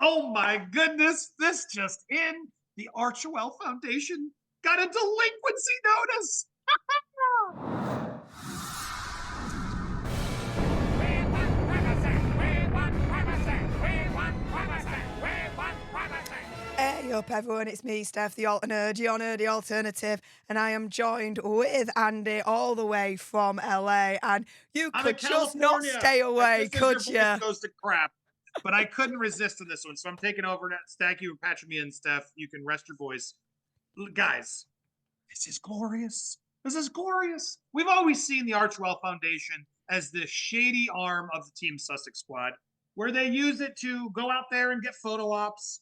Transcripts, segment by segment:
Oh my goodness, this just in. The Archewell Foundation got a delinquency notice. Hey up everyone, it's me, Steph, the nerdy alternative, and I am joined with Andy all the way from LA, and you I'm in could just not California. stay away, Just as your could voice you? goes to crap. But I couldn't resist on this one, so I'm taking over now. Thank you for patching me in, Steph. You can rest your voice. Guys, this is glorious. This is glorious. We've always seen the Archewell Foundation as the shady arm of the Team Sussex squad, where they use it to go out there and get photo ops,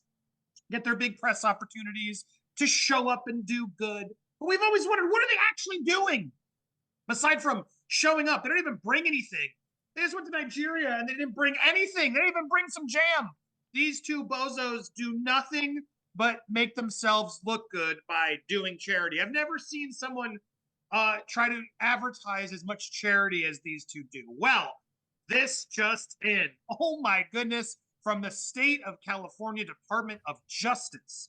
get their big press opportunities, to show up and do good. But we've always wondered, what are they actually doing? Aside from showing up, they don't even bring anything. They just went to Nigeria and they didn't bring anything. They didn't even bring some jam. These two bozos do nothing but make themselves look good by doing charity. I've never seen someone try to advertise as much charity as these two do. Well, this just in. Oh my goodness. From the state of California Department of Justice,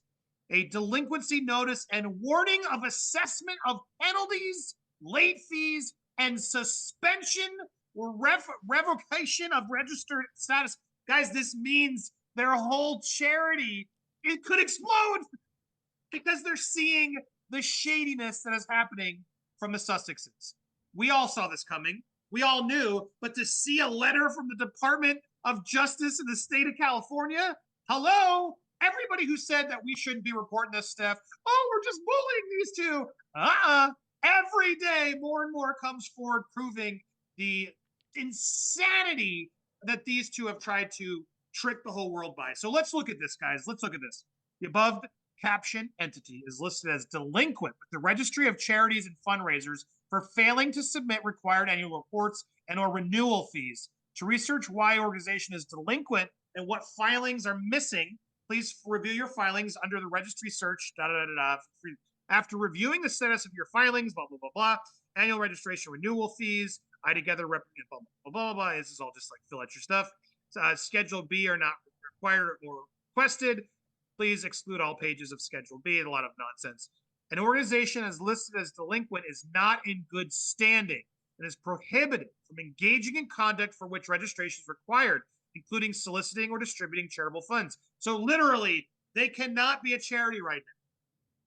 a delinquency notice and warning of assessment of penalties, late fees, and suspension or revocation of registered status. Guys, this means their whole charity, it could explode because they're seeing the shadiness that is happening from the Sussexes. We all saw this coming. We all knew, but to see a letter from the Department of Justice in the state of California, hello, everybody who said that we shouldn't be reporting this stuff, oh, we're just bullying these two. Every day, more and more comes forward proving the insanity that these two have tried to trick the whole world by. So let's look at this, guys. Let's look at this. The above caption entity is listed as delinquent with the Registry of Charities and Fundraisers for failing to submit required annual reports and or renewal fees. To research why organization is delinquent and what filings are missing, please review your filings under the registry search, After reviewing the status of your filings, blah, blah, blah, blah, annual registration renewal fees, I together represent blah, blah, blah, blah, blah. This is all just like fill out your stuff. Schedule B are not required or requested. Please exclude all pages of Schedule B. A lot of nonsense. An organization as listed as delinquent is not in good standing and is prohibited from engaging in conduct for which registration is required, including soliciting or distributing charitable funds. So literally, they cannot be a charity right now.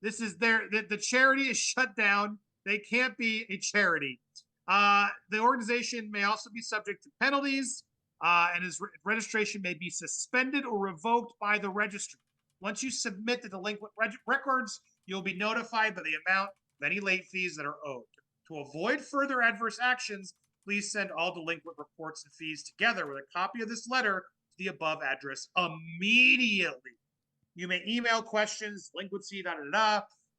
This is the charity is shut down. They can't be a charity. The organization may also be subject to penalties, and his registration may be suspended or revoked by the registry. Once you submit the delinquent records, you'll be notified by the amount of any late fees that are owed. To avoid further adverse actions, please send all delinquent reports and fees together with a copy of this letter to the above address immediately. You may email questions, delinquency,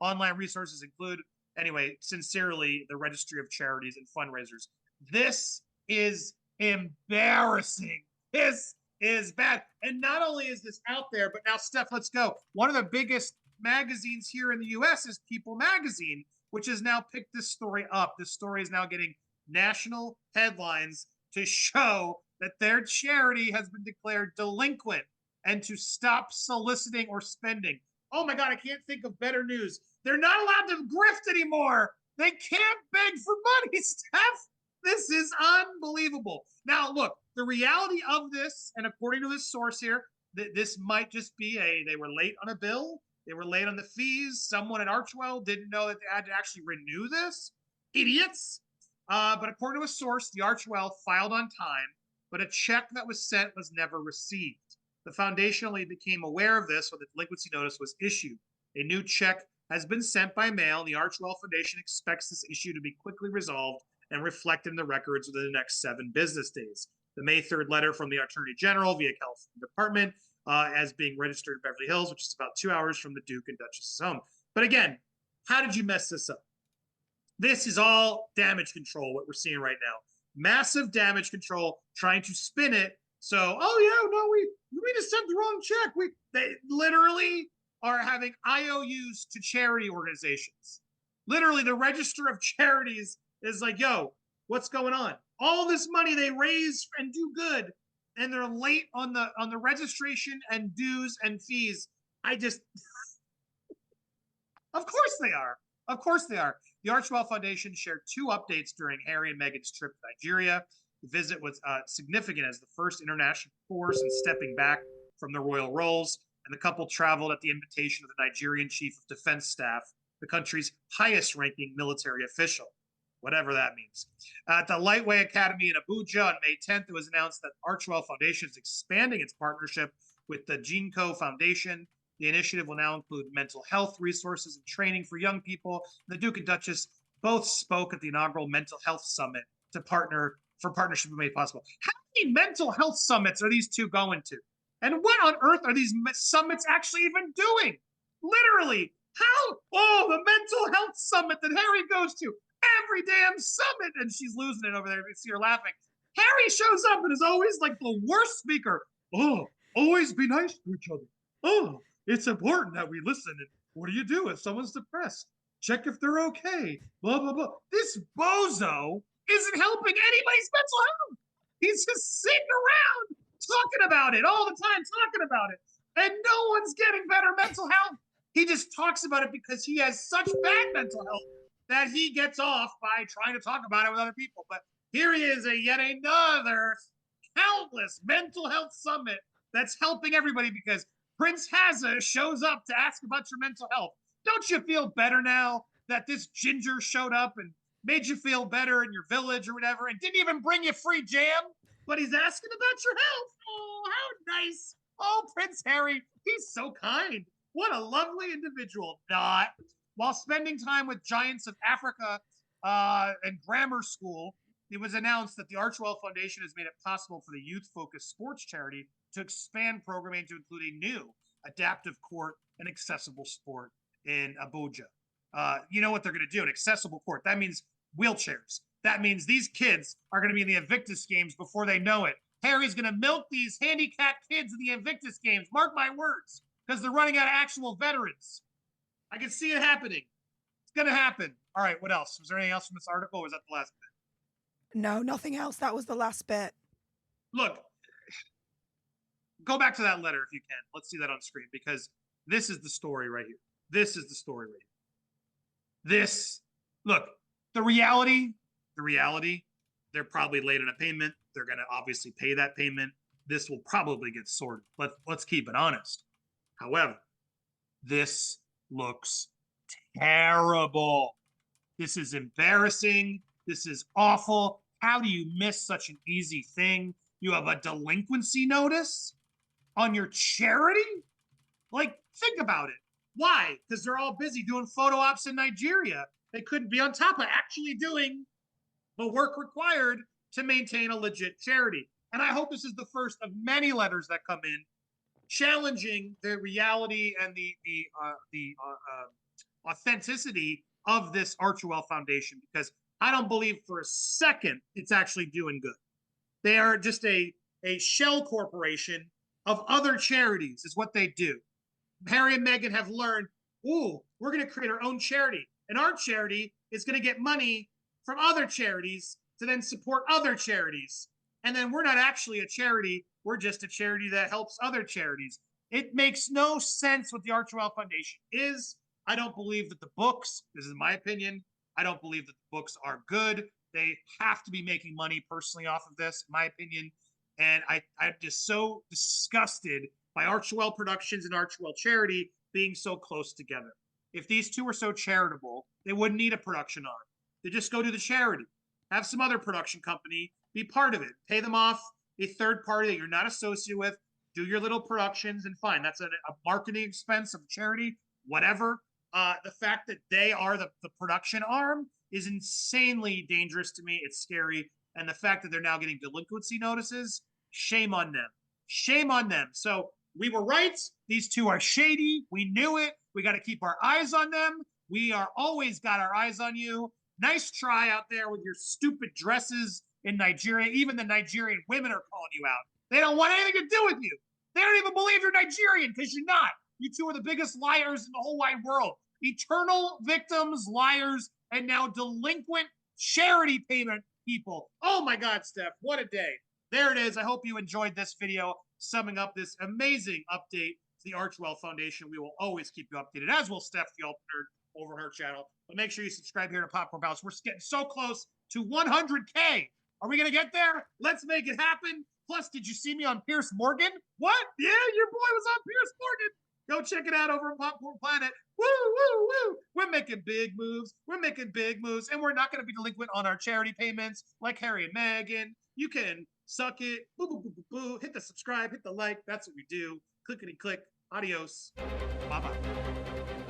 online resources include. Anyway, sincerely, the Registry of Charities and Fundraisers. This is embarrassing. This is bad. And not only is this out there, but now, Steph, let's go. One of the biggest magazines here in the US is People Magazine, which has now picked this story up. This story is now getting national headlines to show that their charity has been declared delinquent and to stop soliciting or spending. Oh my God, I can't think of better news. They're not allowed to grift anymore. They can't beg for money, Steph. This is unbelievable. Now, look, the reality of this, and according to this source here, this might just be they were late on a bill. They were late on the fees. Someone at Archewell didn't know that they had to actually renew this. Idiots. But according to a source, the Archewell filed on time, but a check that was sent was never received. The foundation only became aware of this when the delinquency notice was issued. A new check has been sent by mail, and the Archewell Foundation expects this issue to be quickly resolved and reflected in the records within the next 7 business days. The May 3rd letter from the Attorney General via California Department as being registered in Beverly Hills, which is about 2 hours from the Duke and Duchess's home. But again, how did you mess this up? This is all damage control, what we're seeing right now. Massive damage control, trying to spin it. So, oh yeah, no, we just sent the wrong check. They literally are having IOUs to charity organizations. Literally, the Register of Charities is like, yo, what's going on? All this money they raise and do good, and they're late on the registration and dues and fees. I just, of course they are. Of course they are. The Archewell Foundation shared 2 updates during Harry and Meghan's trip to Nigeria. The visit was significant as the first international force in stepping back from the royal roles, and the couple traveled at the invitation of the Nigerian Chief of Defense Staff, the country's highest-ranking military official, whatever that means. At the Lightway Academy in Abuja on May 10th, it was announced that Archewell Foundation is expanding its partnership with the Jinko Foundation. The initiative will now include mental health resources and training for young people. The Duke and Duchess both spoke at the inaugural Mental Health Summit partnership made possible. How many mental health summits are these two going to? And what on earth are these summits actually even doing? Literally, how? Oh, the mental health summit that Harry goes to every damn summit, and she's losing it over there. You see her laughing. Harry shows up and is always like the worst speaker. Oh, always be nice to each other. Oh, it's important that we listen. And what do you do if someone's depressed? Check if they're okay. Blah, blah, blah. This bozo isn't helping anybody's mental health. He's just sitting around talking about it all the time, talking about it. And no one's getting better mental health. He just talks about it because he has such bad mental health that he gets off by trying to talk about it with other people. But here he is, yet another countless mental health summit that's helping everybody because Prince Hazza shows up to ask about your mental health. Don't you feel better now that this ginger showed up and made you feel better in your village or whatever and didn't even bring you free jam, but he's asking about your health? Oh, how nice. Oh, Prince Harry, he's so kind. What a lovely individual. Not. While spending time with giants of Africa and grammar school, it was announced that the Archewell Foundation has made it possible for the youth-focused sports charity to expand programming to include a new adaptive court and accessible sport in Abuja. You know what they're going to do? An accessible court. That means wheelchairs. That means these kids are going to be in the Invictus Games before they know it. Harry's going to milk these handicapped kids in the Invictus Games. Mark my words, because they're running out of actual veterans. I can see it happening. It's going to happen. All right, what else? Was there anything else from this article, or was that the last bit? No, nothing else. That was the last bit. Look, go back to that letter if you can. Let's see that on screen, because this is the story right here. This is the story right here. This, look, the reality, they're probably late on a payment. They're going to obviously pay that payment. This will probably get sorted. Let's keep it honest. However, this looks terrible. This is embarrassing. This is awful. How do you miss such an easy thing? You have a delinquency notice on your charity? Like, think about it. Why? Because they're all busy doing photo ops in Nigeria. They couldn't be on top of actually doing the work required to maintain a legit charity. And I hope this is the first of many letters that come in challenging the reality and the authenticity of this Archewell Foundation, because I don't believe for a second it's actually doing good. They are just a shell corporation of other charities is what they do. Harry and Meghan have learned, ooh, we're going to create our own charity. And our charity is going to get money from other charities to then support other charities. And then we're not actually a charity. We're just a charity that helps other charities. It makes no sense what the Archewell Foundation is. I don't believe that the books, this is my opinion, I don't believe that the books are good. They have to be making money personally off of this, in my opinion. And I'm just so disgusted by Archewell Productions and Archewell Charity being so close together. If these two were so charitable, they wouldn't need a production arm. They just go to the charity. Have some other production company be part of it. Pay them off a third party that you're not associated with. Do your little productions and fine. That's a marketing expense of charity, whatever. The fact that they are the production arm is insanely dangerous to me. It's scary. And the fact that they're now getting delinquency notices, shame on them. Shame on them. So we were right. These two are shady. We knew it. We got to keep our eyes on them. We are always got our eyes on you. Nice try out there with your stupid dresses in Nigeria. Even the Nigerian women are calling you out. They don't want anything to do with you. They don't even believe you're Nigerian because you're not. You two are the biggest liars in the whole wide world. Eternal victims, liars, and now delinquent charity payment people. Oh my God, Steph, what a day. There it is. I hope you enjoyed this video summing up this amazing update to the Archewell Foundation. We will always keep you updated, as will Steph, the alt nerd, over her channel. But make sure you subscribe here to Popcorn Palace. We're getting so close to 100K. Are we going to get there? Let's make it happen. Plus, did you see me on Pierce Morgan? What? Yeah, your boy was on Pierce Morgan. Go check it out over on Popcorn Planet. Woo, woo, woo. We're making big moves. We're making big moves. And we're not going to be delinquent on our charity payments like Harry and Meghan. You can suck it. Boo, boo, boo, boo, boo. Hit the subscribe. Hit the like. That's what we do. Clickety click. Adios. Bye-bye.